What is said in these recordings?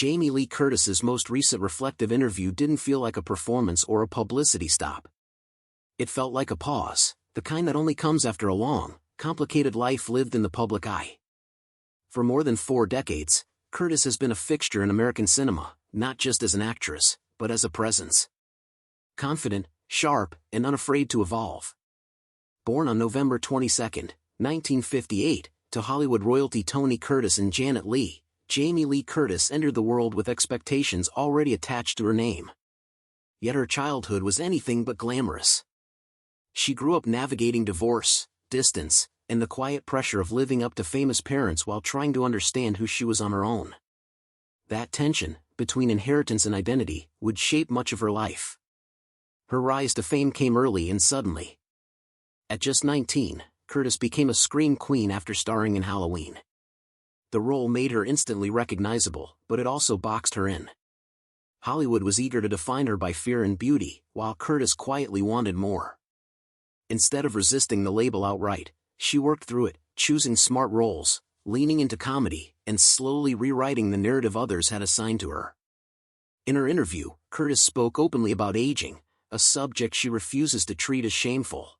Jamie Lee Curtis's most recent reflective interview didn't feel like a performance or a publicity stop. It felt like a pause, the kind that only comes after a long, complicated life lived in the public eye. For more than 4 decades, Curtis has been a fixture in American cinema, not just as an actress, but as a presence. Confident, sharp, and unafraid to evolve. Born on November 22, 1958, to Hollywood royalty Tony Curtis and Janet Leigh, Jamie Lee Curtis entered the world with expectations already attached to her name. Yet her childhood was anything but glamorous. She grew up navigating divorce, distance, and the quiet pressure of living up to famous parents while trying to understand who she was on her own. That tension, between inheritance and identity, would shape much of her life. Her rise to fame came early and suddenly. At just 19, Curtis became a scream queen after starring in Halloween. The role made her instantly recognizable, but it also boxed her in. Hollywood was eager to define her by fear and beauty, while Curtis quietly wanted more. Instead of resisting the label outright, she worked through it, choosing smart roles, leaning into comedy, and slowly rewriting the narrative others had assigned to her. In her interview, Curtis spoke openly about aging, a subject she refuses to treat as shameful.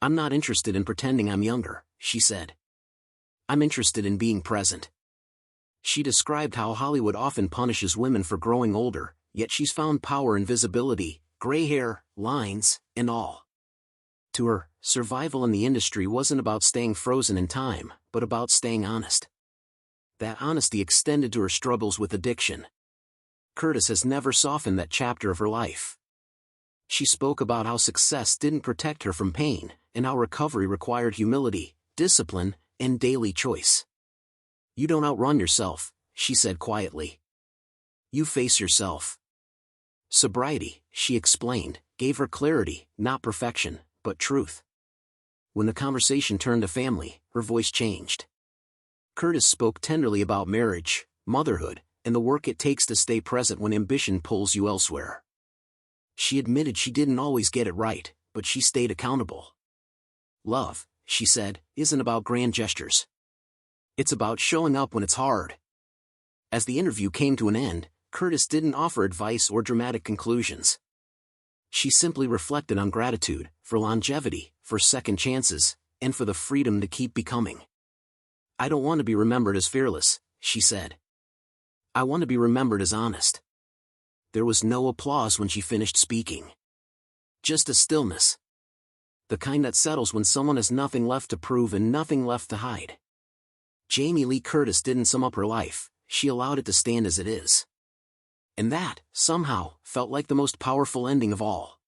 "I'm not interested in pretending I'm younger," she said. "I'm interested in being present." She described how Hollywood often punishes women for growing older, yet she's found power in visibility, gray hair, lines, and all. To her, survival in the industry wasn't about staying frozen in time, but about staying honest. That honesty extended to her struggles with addiction. Curtis has never softened that chapter of her life. She spoke about how success didn't protect her from pain, and how recovery required humility, discipline, and daily choice. "You don't outrun yourself," she said quietly. "You face yourself." Sobriety, she explained, gave her clarity, not perfection, but truth. When the conversation turned to family, her voice changed. Curtis spoke tenderly about marriage, motherhood, and the work it takes to stay present when ambition pulls you elsewhere. She admitted she didn't always get it right, but she stayed accountable. "Love," she said, "isn't about grand gestures. It's about showing up when it's hard." As the interview came to an end, Curtis didn't offer advice or dramatic conclusions. She simply reflected on gratitude, for longevity, for second chances, and for the freedom to keep becoming. "I don't want to be remembered as fearless," she said. "I want to be remembered as honest." There was no applause when she finished speaking. Just a stillness. The kind that settles when someone has nothing left to prove and nothing left to hide. Jamie Lee Curtis didn't sum up her life, she allowed it to stand as it is. And that, somehow, felt like the most powerful ending of all.